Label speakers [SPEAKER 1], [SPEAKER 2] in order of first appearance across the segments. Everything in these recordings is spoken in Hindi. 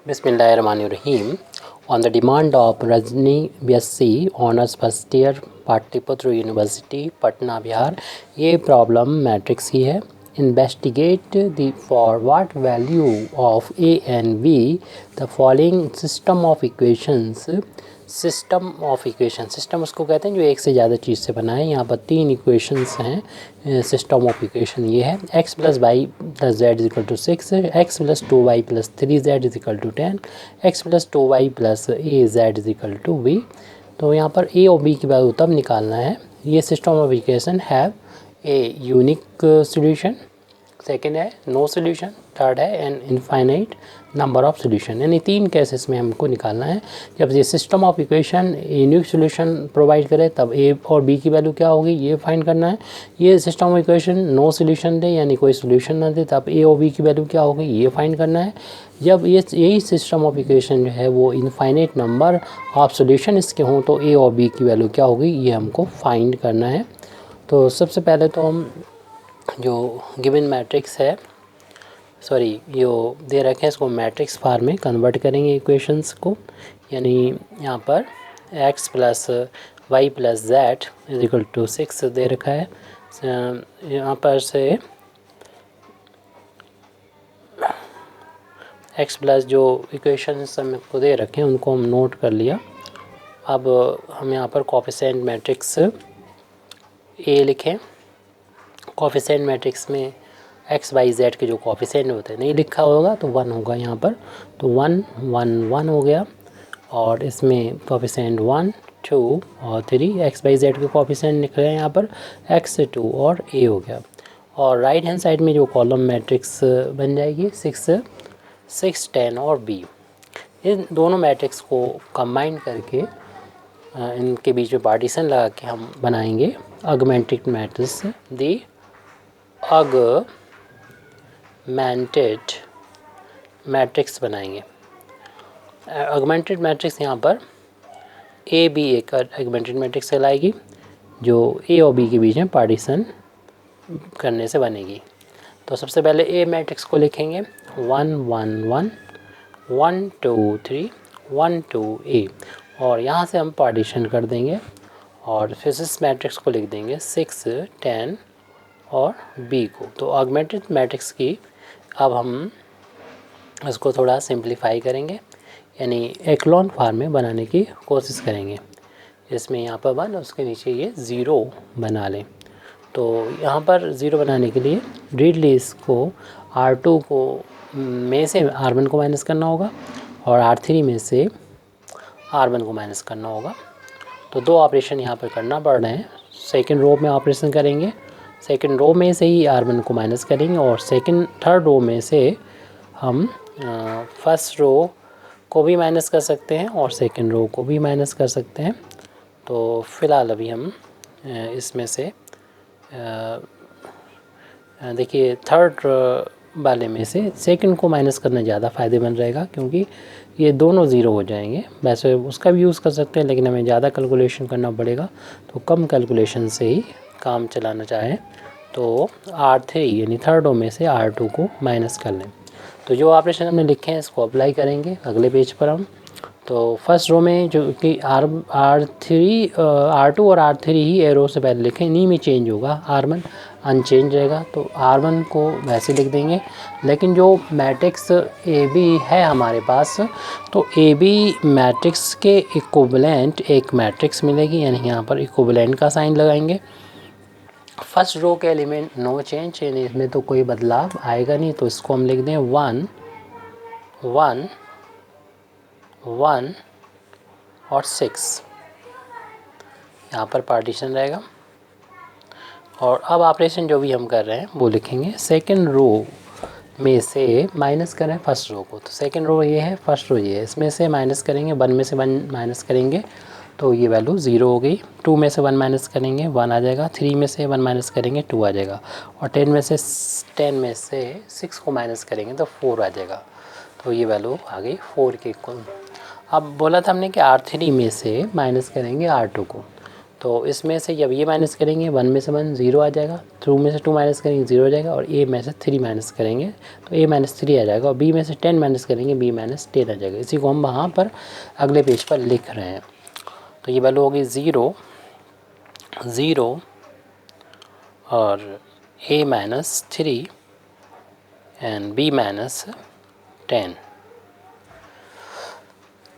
[SPEAKER 1] Bismillahirrahmanirrahim. On the demand of Rajni BSc Honors First Year Pataliputra university Patna Bihar, ये प्रॉब्लम मैट्रिक्स की है. Investigate the for what value of a and be the following system of equations. System उसको कहते हैं जो एक से ज़्यादा चीज़ से बना है. यहाँ पर 3 इक्वेशंस हैं. सिस्टम ऑफ इक्वेशन ये है x plus y plus z is equal to 6, x plus 2y plus 3z is equal to 10, x plus 2y plus a z is equal to b. तो यहाँ पर a और b की वैल्यू तब निकालना है. ये system of equation have a unique solution, second है नो सोल्यूशन, थर्ड है an infinite number of solution. यानी 3 केसेस में हमको निकालना है. जब ये system of equation unique solution provide करे तब ए और बी की वैल्यू क्या होगी ये फाइंड करना है. ये system of equation no solution दे यानी कोई सोल्यूशन ना दे तब ए और बी की वैल्यू क्या होगी ये फाइंड करना है. जब यही सिस्टम ऑफ इक्वेशन जो है वो इनफाइनाइट नंबर ऑफ सोल्यूशन इसके हों तो ए और बी की वैल्यू क्या होगी ये हमको फाइंड करना है. तो सबसे पहले तो हम जो गिवन मैट्रिक्स है जो दे रखे हैं इसको मैट्रिक्स फॉर्म में कन्वर्ट करेंगे इक्वेशंस को. यानी यहाँ पर x plus y plus z is equal to 6 दे रखा है. यहाँ पर से x प्लस जो इक्वेशंस हमको दे रखे हैं उनको हम नोट कर लिया. अब हम यहाँ पर कोफिशिएंट मैट्रिक्स A लिखें. कोफिशिएंट मैट्रिक्स में एक्स वाई जेड के जो कोफिशिएंट होते हैं नहीं लिखा होगा तो 1 होगा यहाँ पर. तो 1 1 1 हो गया. और इसमें कोफिशिएंट 1 2 और 3 एक्स वाई जेड के कोफिशिएंट लिख रहे हैं यहाँ पर x 2 और a हो गया. और राइट हैंड साइड में जो कॉलम मैट्रिक्स बन जाएगी 6 6 10 और b. इन दोनों मैट्रिक्स को कंबाइन करके इनके बीच में पार्टीशन लगा के हम बनाएंगे ऑगमेंटेड मैट्रिक्स. दी ऑगमेंटेड मैट्रिक्स बनाएंगे. ऑगमेंटेड मैट्रिक्स यहाँ पर ए बी एक ऑगमेंटेड मैट्रिक्स कहलाएगी जो ए और बी के बीच में पार्टीशन करने से बनेगी. तो सबसे पहले ए मैट्रिक्स को लिखेंगे 1 1 1 1 2 3 1 2 a. और यहाँ से हम पार्टीशन कर देंगे और फिर इस मैट्रिक्स को लिख देंगे 6 10 और b को. तो ऑगमेंटेड मैट्रिक्स की अब हम इसको थोड़ा सिंप्लीफाई करेंगे यानी एक्लॉन फॉर्म में बनाने की कोशिश करेंगे. इसमें यहाँ पर 1 उसके नीचे ये 0 बना लें. तो यहाँ पर 0 बनाने के लिए रीडली इसको R2 को में से R1 को माइनस करना होगा और R3 में से R1 को माइनस करना होगा. तो 2 ऑपरेशन यहाँ पर करना पड़ रहे हैं. सेकंड रो में ऑपरेशन करेंगे, सेकंड रो में से ही R1 को माइनस करेंगे और थर्ड रो में से हम फर्स्ट रो को भी माइनस कर सकते हैं और सेकंड रो को भी माइनस कर सकते हैं. तो फ़िलहाल अभी हम इसमें से देखिए थर्ड वाले में से सेकंड को माइनस करना ज़्यादा फ़ायदेमंद रहेगा क्योंकि ये दोनों ज़ीरो हो जाएंगे. वैसे उसका भी यूज़ कर सकते हैं लेकिन हमें ज़्यादा कैलकुलेशन करना पड़ेगा तो कम कैलकुलेशन से ही काम चलाना चाहें तो R3 यानी थर्ड रो में से R2 को माइनस कर लें. तो जो ऑपरेशन हमने लिखे हैं इसको अप्लाई करेंगे अगले पेज पर हम. तो फर्स्ट रो में जो कि R2 और R3 ही एरो से पहले लिखें, इन्हीं में चेंज होगा. R1 अनचेंज रहेगा तो R1 को वैसे लिख देंगे. लेकिन जो मैट्रिक्स AB है हमारे पास तो AB मैट्रिक्स के इक्विवेलेंट एक मैट्रिक्स मिलेगी यानी यहाँ पर इक्विवेलेंट का साइन लगाएंगे. फर्स्ट रो के एलिमेंट नो चेंज यानी इसमें तो कोई बदलाव आएगा नहीं तो इसको हम लिख दें 1 1 1 और 6. यहाँ पर पार्टीशन रहेगा. और अब ऑपरेशन जो भी हम कर रहे हैं वो लिखेंगे. सेकंड रो में से माइनस करें फर्स्ट रो को. तो सेकंड रो ये है, फर्स्ट रो ये है. इसमें से माइनस करेंगे, 1 में से 1 माइनस करेंगे तो ये वैल्यू 0 हो गई. 2 में से 1 माइनस करेंगे 1 आ जाएगा. 3 में से 1 माइनस करेंगे 2 आ जाएगा. और 10 में से 6 को माइनस करेंगे तो 4 आ जाएगा. तो ये वैल्यू आ गई 4 के इक्वल. अब बोला था हमने कि R3 में से माइनस करेंगे R2 को. तो इसमें से जब ये माइनस करेंगे 1 में से 1 0 आ जाएगा, 2 में से 2 माइनस करेंगे 0 आ जाएगा, और ए में से 3 माइनस करेंगे तो ए माइनस 3 आ जाएगा, और बी में से 10 माइनस करेंगे बी माइनस 10 आ जाएगा। इसी को हम वहाँ पर अगले पेज पर लिख रहे हैं। तो ये वैल्यू होगी 0 0 और ए माइनस 3 एंड बी माइनस 10।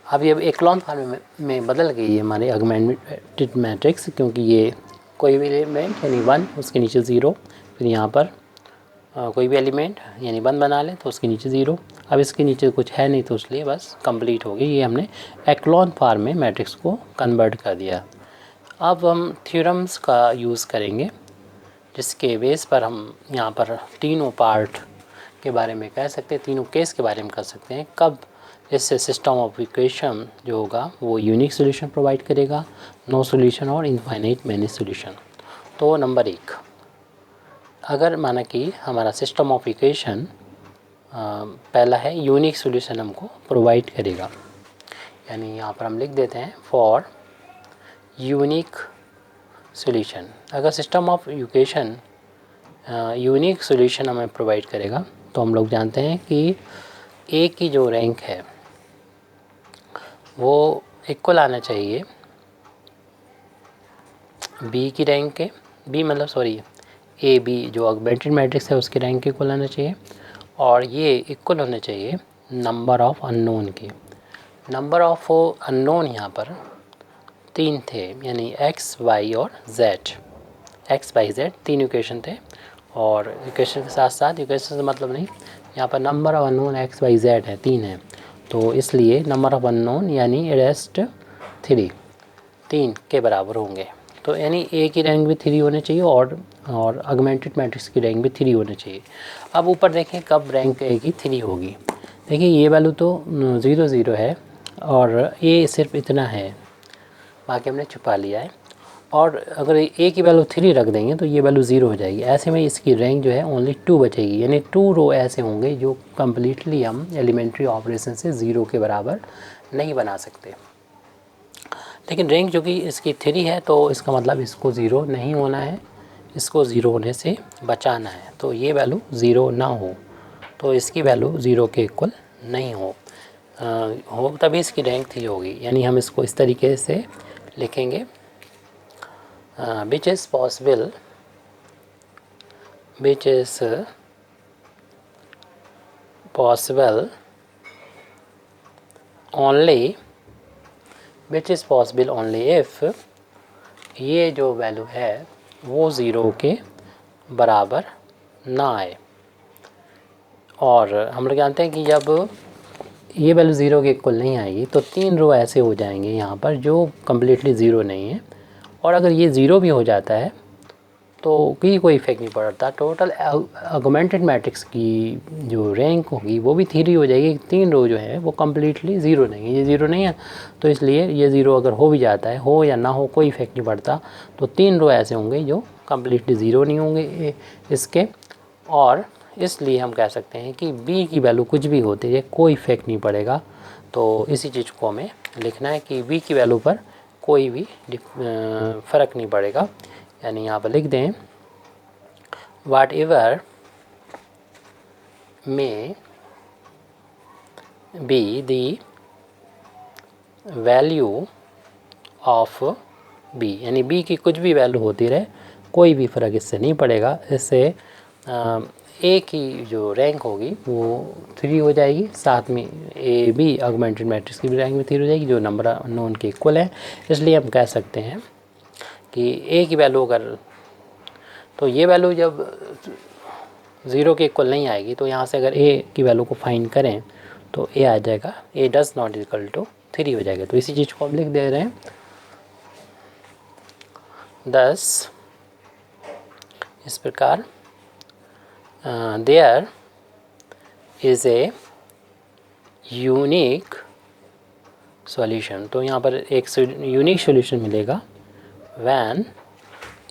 [SPEAKER 1] अब ये एक्लॉन फॉर्म में बदल गई है हमारे ऑगमेंटेड मैट्रिक्स, क्योंकि ये कोई भी एलिमेंट यानी 1 उसके नीचे 0, फिर यहाँ पर कोई भी एलिमेंट यानी 1 बना लें तो उसके नीचे 0। अब इसके नीचे कुछ है नहीं तो इसलिए बस कंप्लीट हो गई। ये हमने एक्लॉन फॉर्म में मैट्रिक्स को कन्वर्ट कर दिया। अब हम थ्योरम्स का यूज़ करेंगे, जिसके बेस पर हम यहाँ पर तीनों पार्ट के बारे में कह सकते हैं, तीनों केस के बारे में कर सकते हैं। कब इससे सिस्टम ऑफ इक्वेशन जो होगा वो यूनिक सॉल्यूशन प्रोवाइड करेगा, नो सॉल्यूशन और इनफाइनाइट मैनी सॉल्यूशन। तो नंबर 1, अगर माना कि हमारा सिस्टम ऑफ इक्वेशन पहला है यूनिक सॉल्यूशन हमको प्रोवाइड करेगा, यानी यहाँ पर हम लिख देते हैं फॉर यूनिक सॉल्यूशन। अगर system of equation unique solution हमें प्रोवाइड करेगा तो हम लोग जानते हैं कि ए की जो रैंक है वो इक्वल आना चाहिए बी की रैंक के, बी मतलब सॉरी ए बी जो ऑगमेंटेड मैट्रिक्स है उसकी रैंक के इक्वल आना चाहिए, और ये इक्वल होने चाहिए नंबर ऑफ़ अननोन के। नंबर ऑफ़ अननोन यहाँ पर 3 थे, यानी एक्स वाई और जेड। एक्स वाई जेड 3 इक्वेशन थे, और इक्वेशन के साथ साथ इक्वेशन से मतलब नहीं, यहाँ पर number of unknown x y z है 3 है, तो इसलिए नंबर ऑफ अननोन यानी रेस्ट 3 के बराबर होंगे। तो यानी ए की रैंक भी 3 होने चाहिए और ऑगमेंटेड मैट्रिक्स की रैंक भी 3 होने चाहिए। अब ऊपर देखें कब रैंक ए की 3 होगी। देखिए ये वैल्यू तो 0 0 है और ए सिर्फ इतना है, बाकी हमने छुपा लिया है, और अगर ए की वैल्यू 3 रख देंगे तो ये वैल्यू 0 हो जाएगी। ऐसे में इसकी रैंक जो है ओनली 2 बचेगी, यानी 2 रो ऐसे होंगे जो कम्प्लीटली हम एलिमेंट्री ऑपरेशन से 0 के बराबर नहीं बना सकते। लेकिन रैंक जो कि इसकी 3 है तो इसका मतलब इसको 0 नहीं होना है, इसको 0 होने से बचाना है। तो ये वैल्यू 0 ना हो, तो इसकी वैल्यू 0 के इक्वल नहीं हो तभी इसकी रैंक 3 होगी। यानी हम इसको इस तरीके से लिखेंगे, which is possible only if ये जो वैल्यू है वो 0 के बराबर ना आए। और हम लोग जानते हैं कि जब ये वैल्यू 0 के इक्वल नहीं आएगी तो 3 रो ऐसे हो जाएंगे यहाँ पर जो कम्प्लीटली 0 नहीं है, और अगर ये 0 भी हो जाता है तो कोई इफेक्ट नहीं पड़ता। टोटल ऑगमेंटेड मैट्रिक्स की जो रैंक होगी वो भी 3 हो जाएगी। 3 रो जो है वो कम्प्लीटली 0 नहीं है, ये 0 नहीं है, तो इसलिए ये 0 अगर हो भी जाता है, हो या ना हो कोई इफेक्ट नहीं पड़ता। तो 3 रो ऐसे होंगे जो कम्प्लीटली 0 नहीं होंगे इसके, और इसलिए हम कह सकते हैं कि बी की वैल्यू कुछ भी होती है कोई इफेक्ट नहीं पड़ेगा। तो इसी चीज़ को हमें लिखना है कि बी की वैल्यू पर कोई भी फ़र्क नहीं पड़ेगा। यानी यहाँ पर लिख दें वाट एवर में बी दी वैल्यू ऑफ बी, यानी बी की कुछ भी वैल्यू होती रहे कोई भी फ़र्क इससे नहीं पड़ेगा। इससे ए की जो रैंक होगी वो 3 हो जाएगी, साथ में ए बी ऑगमेंटेड मैट्रिक्स की भी रैंक में 3 हो जाएगी जो नंबर अननोन के इक्वल है। इसलिए हम कह सकते हैं कि ए की वैल्यू अगर, तो ये वैल्यू जब 0 के इक्वल नहीं आएगी तो यहाँ से अगर ए की वैल्यू को फाइंड करें तो ए आ जाएगा ए डज नॉट इक्वल टू 3 हो जाएगा। तो इसी चीज़ को हम लिख दे रहे हैं, दस इस प्रकार there is a unique solution. तो यहाँ पर एक यूनिक सॉल्यूशन मिलेगा व्हेन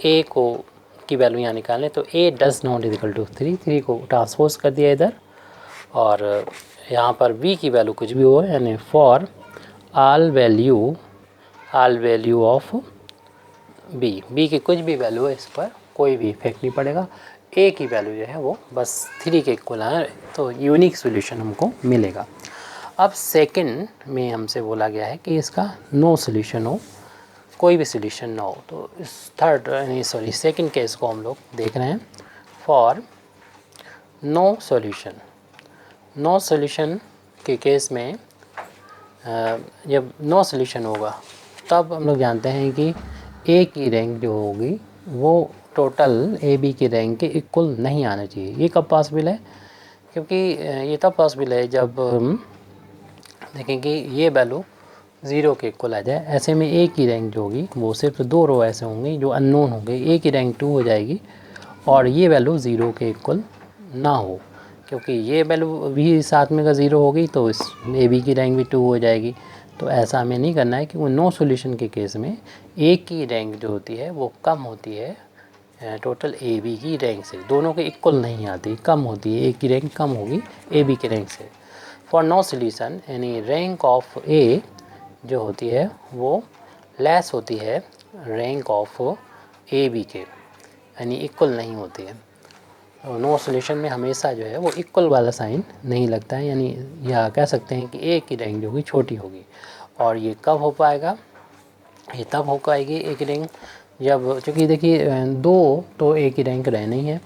[SPEAKER 1] ए को की वैल्यू यहाँ निकालें तो a does not equal to 3 को ट्रांसपोज कर दिया इधर, और यहाँ पर बी की वैल्यू कुछ भी हो, यानी for all value of b की कुछ भी वैल्यू है, इस पर कोई भी इफेक्ट नहीं पड़ेगा। ए की वैल्यू जो है वो बस 3 के इक्वल है, तो यूनिक सॉल्यूशन हमको मिलेगा। अब सेकंड में हमसे बोला गया है कि इसका नो सॉल्यूशन हो, कोई भी सॉल्यूशन ना हो। तो इस थर्ड नहीं सॉरी सेकंड केस को हम लोग देख रहे हैं। For no solution, no solution के केस में जब नो सॉल्यूशन होगा तब हम लोग जानते हैं कि ए की रैंक जो होगी वो टोटल ए बी की रैंक के इक्वल नहीं आना चाहिए। ये कब पॉसिबल है? क्योंकि ये तब पॉसिबल है जब हम देखें कि ये वैल्यू 0 के इक्वल आ जाए। ऐसे में ए की रैंक जो होगी वो सिर्फ 2 रो ऐसे होंगे जो अननोन होंगे, ए की रैंक 2 हो जाएगी और ये वैल्यू 0 के इक्वल ना हो, क्योंकि ये वैल्यू भी साथ में का 0 होगी तो इस ए बी की रैंक भी 2 हो जाएगी। तो ऐसा हमें नहीं करना है, क्योंकि नो सॉल्यूशन के केस में ए की रैंक जो होती है वो कम होती है टोटल ए बी की रैंक से, दोनों के इक्वल नहीं आती, कम होती है, ए की रैंक कम होगी ए बी की रैंक से। फॉर नो सॉल्यूशन यानी रैंक ऑफ ए जो होती है वो लेस होती है रैंक ऑफ ए बी के, यानी इक्वल नहीं होती है। नो सॉल्यूशन में हमेशा जो है वो इक्वल वाला साइन नहीं लगता है, यानी या कह सकते हैं कि ए की रैंक जो होगी छोटी होगी। और ये कब हो पाएगा? ये तब हो पाएगी ए की रैंक जब, चूँकि देखिए 2 तो ए की रैंक रहना ही है,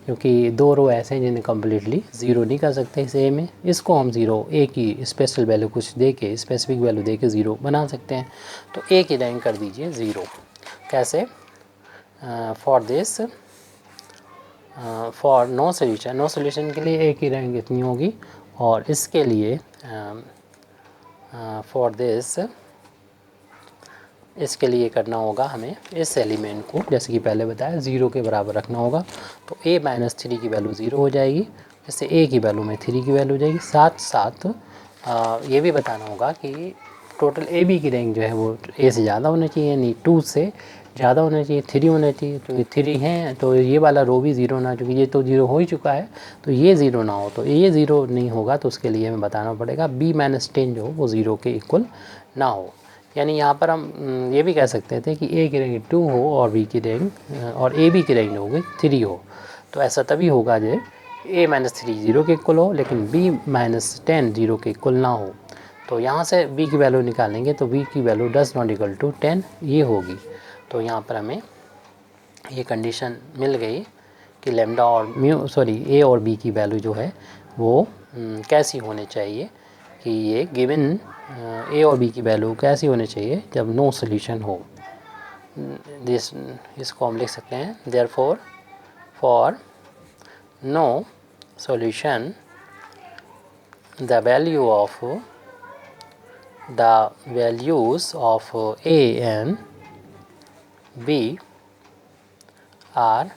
[SPEAKER 1] क्योंकि 2 रो ऐसे हैं जिन्हें कम्प्लीटली 0 नहीं कर सकते इस ए में। इसको हम 0 ए की स्पेशल वैल्यू कुछ दे के, स्पेसिफिक वैल्यू दे के 0 बना सकते हैं। तो ए की रैंक कर दीजिए 0। कैसे? For this for no solution, no solution के लिए ए की रैंक इतनी होगी, और इसके लिए फॉर दिस इसके लिए करना होगा हमें इस एलिमेंट को, जैसे कि पहले बताया, 0 के बराबर रखना होगा। तो a माइनस 3 की वैल्यू 0 हो जाएगी, जैसे a की वैल्यू में 3 की वैल्यू हो जाएगी। साथ साथ ये भी बताना होगा कि टोटल ए बी की रैंक जो है वो a से ज़्यादा होना चाहिए, यानी 2 से ज़्यादा होना चाहिए, 3 होना चाहिए। क्योंकि 3 हैं तो ये वाला रो भी 0 ना, क्योंकि ये तो 0 हो ही चुका है, तो ये 0 ना हो। तो ये 0 नहीं होगा, तो उसके लिए हमें बताना पड़ेगा b माइनस 10 जो हो वो 0 के इक्वल ना हो। यानी यहाँ पर हम ये भी कह सकते थे कि ए की रैंक 2 हो और बी की रैंक और ए बी की रैंक जो होगी 3 हो। तो ऐसा तभी होगा जब a माइनस 3 0 के इक्वल हो, लेकिन b माइनस 10 0 के इक्वल ना हो। तो यहाँ से b की वैल्यू निकालेंगे तो b की value does not equal to 10 ये होगी। तो यहाँ पर हमें ये कंडीशन मिल गई कि लैम्डा और a और b की वैल्यू जो है वो कैसी होनी चाहिए, कि ये गिवन ए और बी की वैल्यू कैसी होनी चाहिए जब नो सॉल्यूशन हो। इसको हम लिख सकते हैं therefore for no solution the values of a and b are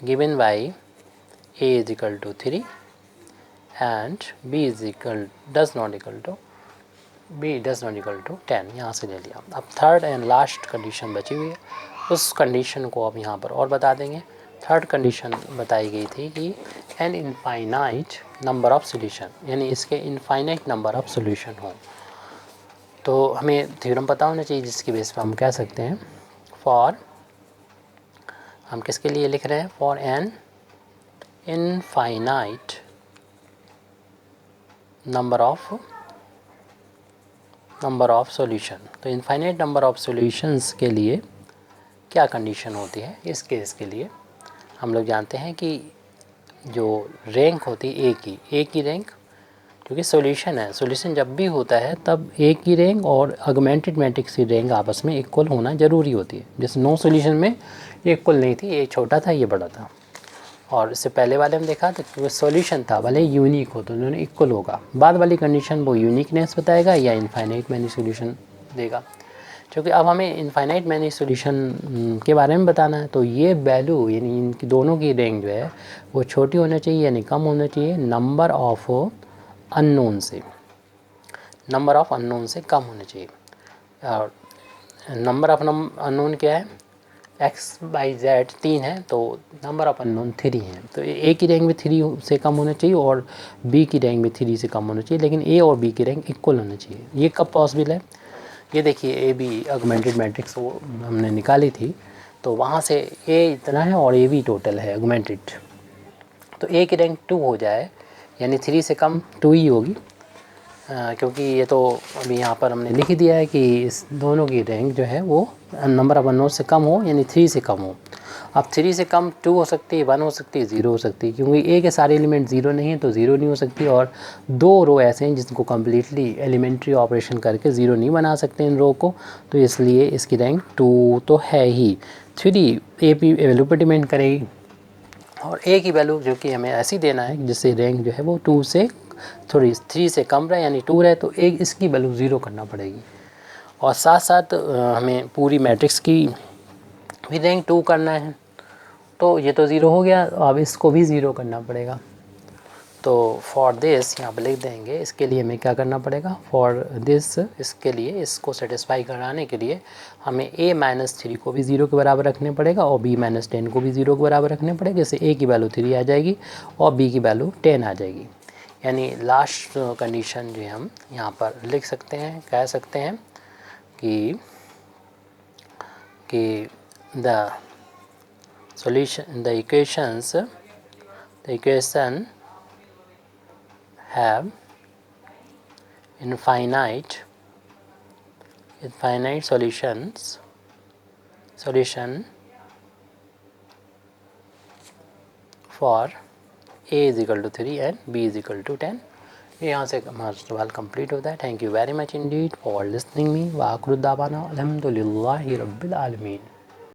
[SPEAKER 1] given by a is equal to 3 and b does not equal to 10। यहाँ से ले लिया। अब थर्ड एंड लास्ट कंडीशन बची हुई है, उस कंडीशन को अब यहाँ पर और बता देंगे। थर्ड कंडीशन बताई गई थी कि an infinite number of solution, यानी इसके इनफाइनाइट नंबर ऑफ सॉल्यूशन हो। तो हमें थ्योरम पता होना चाहिए जिसकी बेस पर हम कह सकते हैं फॉर, हम किसके लिए लिख रहे हैं, for an infinite number of solution. तो इनफाइनाइट नंबर ऑफ सॉल्यूशंस के लिए क्या कंडीशन होती है? इस केस के लिए हम लोग जानते हैं कि जो रैंक होती है ए की रैंक, क्योंकि सॉल्यूशन है, सॉल्यूशन जब भी होता है तब ए की रैंक और ऑगमेंटेड मैट्रिक्स की रैंक आपस में इक्वल होना ज़रूरी होती है। जैसे नो सॉल्यूशन में ये इक्वल नहीं थी, ये छोटा था ये बड़ा था, और इससे पहले वाले में देखा तो वो सॉल्यूशन था, भले यूनिक हो तो दोनों इक्वल होगा। बाद वाली कंडीशन वो यूनिकनेस बताएगा या इनफाइनाइट मैनी सॉल्यूशन देगा। क्योंकि अब हमें इनफाइनाइट मैनी सॉल्यूशन के बारे में बताना है, तो ये वैल्यू यानी इनकी दोनों की रैंक जो है वो छोटी होनी चाहिए, यानी कम होना चाहिए नंबर ऑफ अननोन से, नंबर ऑफ अननोन से कम होना चाहिए। और नंबर ऑफ अननोन क्या है, एक्स बाई जेड 3 है, तो नंबर ऑफ अननोन 3 हैं। तो ए की रैंक भी 3 से कम होना चाहिए और बी की रैंक भी 3 से कम होना चाहिए, लेकिन ए और बी की रैंक इक्वल होना चाहिए। ये कब पॉसिबल है? ये देखिए ए बी ऑगमेंटेड मैट्रिक्स वो हमने निकाली थी, तो वहाँ से ए इतना है और ए बी टोटल है ऑगमेंटेड, तो ए की रैंक 2 हो जाए, यानी 3 से कम 2 ही होगी, क्योंकि ये तो अभी यहाँ पर हमने लिख ही दिया है कि इस दोनों की रैंक जो है वो नंबर ऑफ अननोन से कम हो, यानी 3 से कम हो। अब 3 से कम 2 हो सकती है, 1 हो सकती है, 0 हो सकती है, क्योंकि ए के सारे एलिमेंट 0 नहीं है तो 0 नहीं हो सकती, और 2 रो ऐसे हैं जिनको कम्प्लीटली एलिमेंट्री ऑपरेशन करके 0 नहीं बना सकते इन रो को, तो इसलिए इसकी रैंक 2 तो है ही। 3 ए पी वैल्यू पर डिपेंड करेगी, और ए की वैल्यू जो कि हमें ऐसी देना है जिससे रैंक जो है वो 2 से थोड़ी 3 से कम रहे, यानी 2 रहे, तो एक इसकी वैल्यू 0 करना पड़ेगी, और साथ साथ हमें पूरी मैट्रिक्स की भी रैंक 2 करना है, तो ये तो 0 हो गया, अब इसको भी 0 करना पड़ेगा। तो फॉर दिस यहाँ पर लिख देंगे, इसके लिए हमें क्या करना पड़ेगा, फॉर दिस, इसके लिए इसको सेटिस्फाई कराने के लिए हमें a-3 को भी 0 के बराबर रखने पड़ेगा और b-10 को भी 0 के बराबर रखने पड़ेगा, जैसे a की वैल्यू 3 आ जाएगी और b की वैल्यू 10 आ जाएगी। यानी लास्ट कंडीशन जो हम यहाँ पर लिख सकते हैं, कह सकते हैं कि the solution, the equation have infinite solution for a is equal to 3 and b is equal to 10। यहाँ से हमारा सवाल कंप्लीट होता है। Thank you very much indeed for listening me. वाखिर दावाना अल्हम्दुलिल्लाहि रब्बिल आलमीन।